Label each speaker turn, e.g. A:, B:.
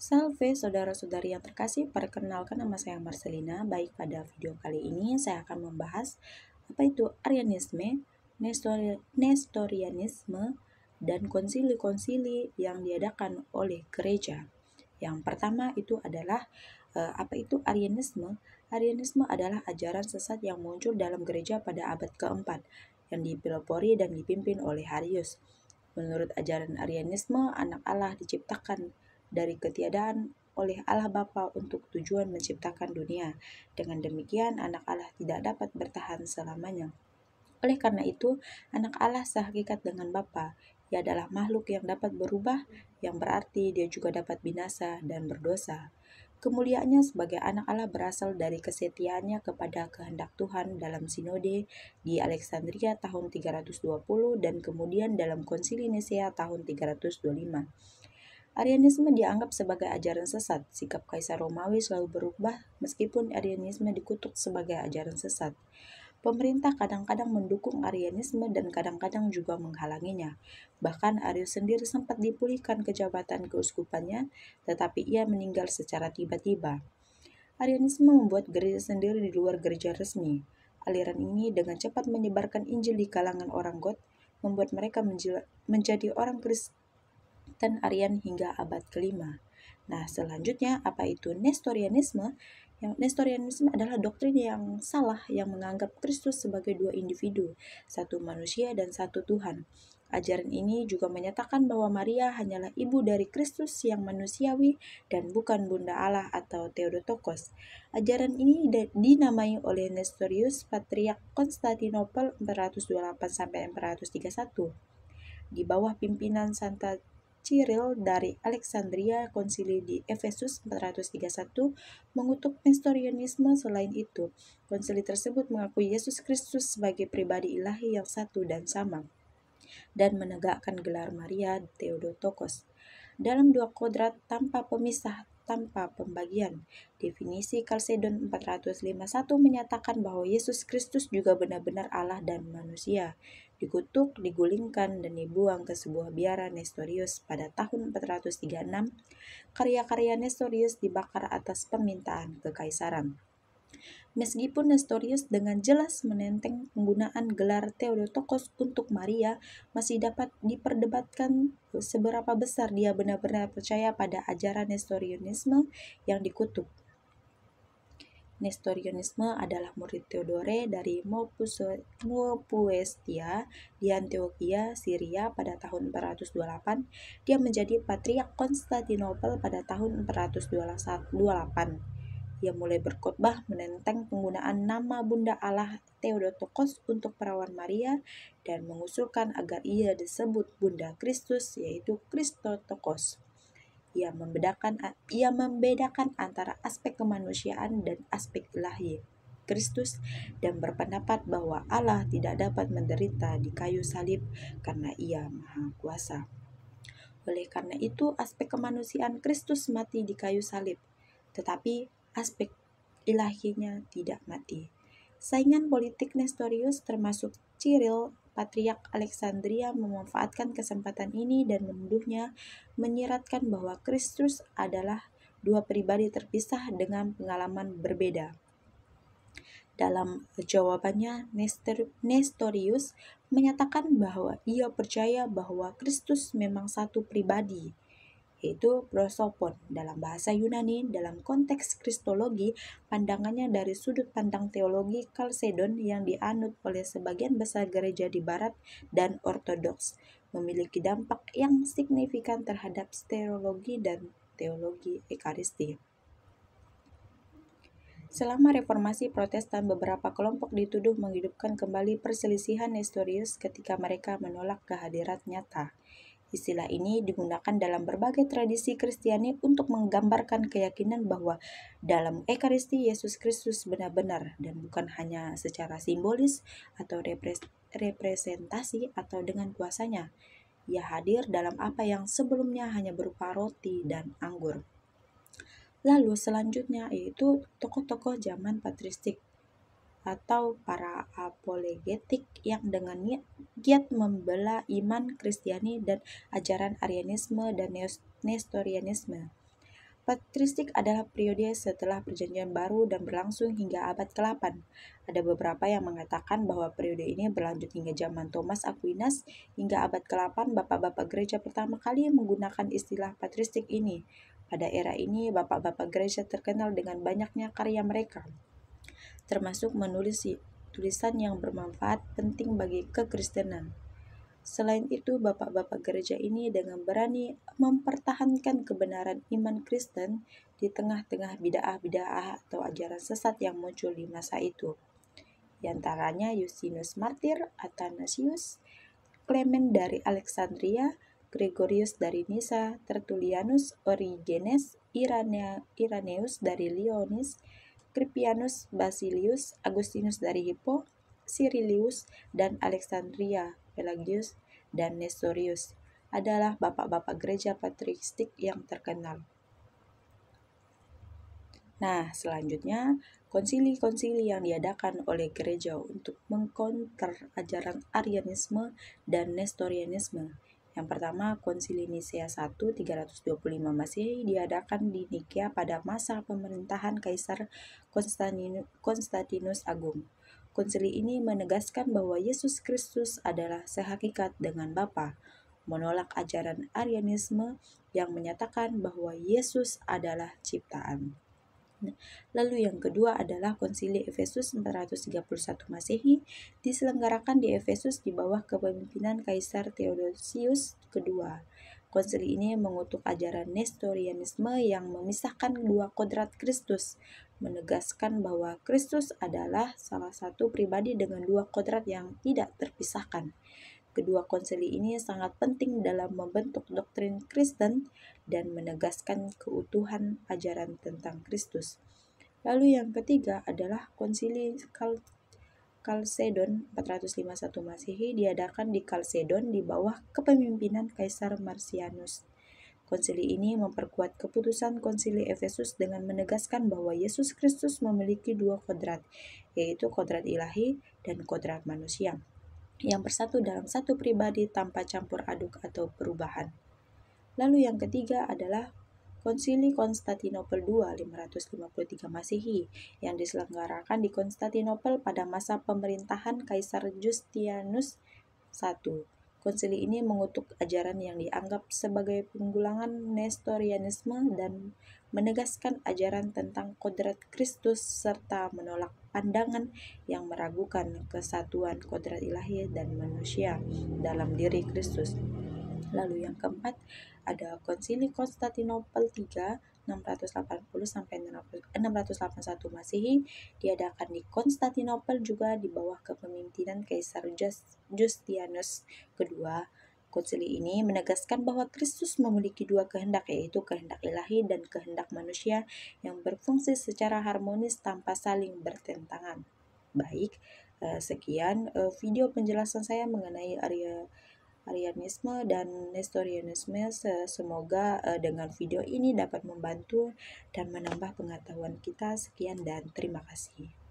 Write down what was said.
A: Salve saudara-saudari yang terkasih, perkenalkan nama saya Marcelina. Baik, pada video kali ini saya akan membahas apa itu Arianisme, Nestorianisme, dan konsili-konsili yang diadakan oleh gereja. Yang pertama itu adalah apa itu Arianisme? Arianisme adalah ajaran sesat yang muncul dalam gereja pada abad keempat yang dipelopori dan dipimpin oleh Arius. Menurut ajaran Arianisme, anak Allah diciptakan dari ketiadaan oleh Allah Bapa untuk tujuan menciptakan dunia. Dengan demikian, anak Allah tidak dapat bertahan selamanya. Oleh karena itu, anak Allah sehakikat dengan Bapa. Ia adalah makhluk yang dapat berubah, yang berarti dia juga dapat binasa dan berdosa. Kemuliaannya sebagai anak Allah berasal dari kesetiaannya kepada kehendak Tuhan dalam sinode di Alexandria tahun 320 dan kemudian dalam konsili Nisea tahun 325. Arianisme dianggap sebagai ajaran sesat. Sikap Kaisar Romawi selalu berubah meskipun Arianisme dikutuk sebagai ajaran sesat. Pemerintah kadang-kadang mendukung Arianisme dan kadang-kadang juga menghalanginya. Bahkan Arius sendiri sempat dipulihkan kejabatan keuskupannya, tetapi ia meninggal secara tiba-tiba. Arianisme membuat gereja sendiri di luar gereja resmi. Aliran ini dengan cepat menyebarkan Injil di kalangan orang Goth, membuat mereka menjadi orang Kristen Arian hingga abad kelima. Nah, selanjutnya apa itu Nestorianisme? Yang Nestorianisme adalah doktrin yang salah yang menganggap Kristus sebagai dua individu, satu manusia dan satu Tuhan. Ajaran ini juga menyatakan bahwa Maria hanyalah ibu dari Kristus yang manusiawi dan bukan Bunda Allah atau Theotokos. Ajaran ini dinamai oleh Nestorius, Patriark Konstantinopel 428-431. Di bawah pimpinan Santa Cyril dari Alexandria, konsili di Efesus 431 mengutuk Nestorianisme. Selain itu, konsili tersebut mengakui Yesus Kristus sebagai pribadi ilahi yang satu dan sama dan menegakkan gelar Maria Theotokos dalam dua kodrat tanpa pemisah, tanpa pembagian. Definisi Chalcedon 451 menyatakan bahwa Yesus Kristus juga benar-benar Allah dan manusia. Dikutuk, digulingkan, dan dibuang ke sebuah biara Nestorius pada tahun 436. Karya-karya Nestorius dibakar atas permintaan kekaisaran. Meskipun Nestorius dengan jelas menenteng penggunaan gelar Theotokos untuk Maria, masih dapat diperdebatkan seberapa besar dia benar-benar percaya pada ajaran Nestorianisme yang dikutuk. Nestorianisme adalah murid Theodore dari Mopuestia di Antioquia, Syria pada tahun 428. Dia menjadi Patriark Konstantinopel pada tahun 428. Ia mulai berkhotbah menenteng penggunaan nama Bunda Allah Theotokos untuk perawan Maria dan mengusulkan agar ia disebut Bunda Kristus, yaitu Christotokos. Ia membedakan antara aspek kemanusiaan dan aspek ilahi Kristus dan berpendapat bahwa Allah tidak dapat menderita di kayu salib karena Ia Maha Kuasa. Oleh karena itu, aspek kemanusiaan Kristus mati di kayu salib, tetapi aspek ilahinya tidak mati. Saingan politik Nestorius termasuk Cyril, Patriark Alexandria, memanfaatkan kesempatan ini dan menuduhnya menyiratkan bahwa Kristus adalah dua pribadi terpisah dengan pengalaman berbeda. Dalam jawabannya, Nestorius menyatakan bahwa ia percaya bahwa Kristus memang satu pribadi, yaitu prosopon dalam bahasa Yunani. Dalam konteks kristologi, pandangannya dari sudut pandang teologi Chalcedon yang dianut oleh sebagian besar gereja di barat dan ortodoks memiliki dampak yang signifikan terhadap teologi dan teologi Ekaristi. Selama reformasi Protestan, beberapa kelompok dituduh menghidupkan kembali perselisihan Nestorius ketika mereka menolak kehadiran nyata. Istilah ini digunakan dalam berbagai tradisi Kristiani untuk menggambarkan keyakinan bahwa dalam Ekaristi Yesus Kristus benar-benar dan bukan hanya secara simbolis atau representasi atau dengan kuasanya. Ia hadir dalam apa yang sebelumnya hanya berupa roti dan anggur. Lalu selanjutnya yaitu tokoh-tokoh zaman patristik atau para apologetik yang dengan giat membela iman Kristiani dan ajaran Arianisme dan Nestorianisme. Patristik adalah periode setelah Perjanjian Baru dan berlangsung hingga abad ke-8. Ada beberapa yang mengatakan bahwa periode ini berlanjut hingga zaman Thomas Aquinas. Hingga abad ke-8, bapak-bapak gereja pertama kali menggunakan istilah patristik ini. Pada era ini, bapak-bapak gereja terkenal dengan banyaknya karya mereka, termasuk menulis tulisan yang bermanfaat penting bagi kekristenan. Selain itu, bapak-bapak gereja ini dengan berani mempertahankan kebenaran iman Kristen di tengah-tengah bid'ah-bid'ah atau ajaran sesat yang muncul di masa itu. Di antaranya Justinus Martir, Athanasius, Clement dari Alexandria, Gregorius dari Nisa, Tertullianus, Origenes, Irenaeus dari Lyonis, Crispianus, Basilius, Agustinus dari Hippo, Cyrilius, dan Alexandria, Pelagius, dan Nestorius adalah bapak-bapak gereja patristik yang terkenal. Nah, selanjutnya, konsili-konsili yang diadakan oleh gereja untuk mengkonter ajaran Arianisme dan Nestorianisme. Yang pertama, Konsili Nisea I 325 Masehi diadakan di Nikea pada masa pemerintahan Kaisar Konstantinus Agung. Konsili ini menegaskan bahwa Yesus Kristus adalah sehakikat dengan Bapa, menolak ajaran Arianisme yang menyatakan bahwa Yesus adalah ciptaan. Lalu yang kedua adalah Konsili Efesus 431 Masehi, diselenggarakan di Efesus di bawah kepemimpinan Kaisar Theodosius II. Konsili ini mengutuk ajaran Nestorianisme yang memisahkan dua kodrat Kristus, menegaskan bahwa Kristus adalah salah satu pribadi dengan dua kodrat yang tidak terpisahkan. Kedua konsili ini sangat penting dalam membentuk doktrin Kristen dan menegaskan keutuhan ajaran tentang Kristus. Lalu yang ketiga adalah Konsili Kalsedon 451 Masehi diadakan di Kalsedon di bawah kepemimpinan Kaisar Marcianus. Konsili ini memperkuat keputusan Konsili Efesus dengan menegaskan bahwa Yesus Kristus memiliki dua kodrat, yaitu kodrat ilahi dan kodrat manusia, yang bersatu dalam satu pribadi tanpa campur aduk atau perubahan. Lalu yang ketiga adalah Konsili Konstantinopel II 553 Masehi yang diselenggarakan di Konstantinopel pada masa pemerintahan Kaisar Justinus I. Konsili ini mengutuk ajaran yang dianggap sebagai penggulangan Nestorianisme dan menegaskan ajaran tentang kodrat Kristus serta menolak pandangan yang meragukan kesatuan kodrat ilahi dan manusia dalam diri Kristus. Lalu yang keempat ada Konsili Konstantinopel III 680 sampai 681 Masehi diadakan di Konstantinopel juga di bawah kepemimpinan Kaisar Justinus II. Konsili ini menegaskan bahwa Kristus memiliki dua kehendak, yaitu kehendak ilahi dan kehendak manusia yang berfungsi secara harmonis tanpa saling bertentangan. Baik, sekian video penjelasan saya mengenai Arianisme dan Nestorianisme. Semoga dengan video ini dapat membantu dan menambah pengetahuan kita. Sekian dan terima kasih.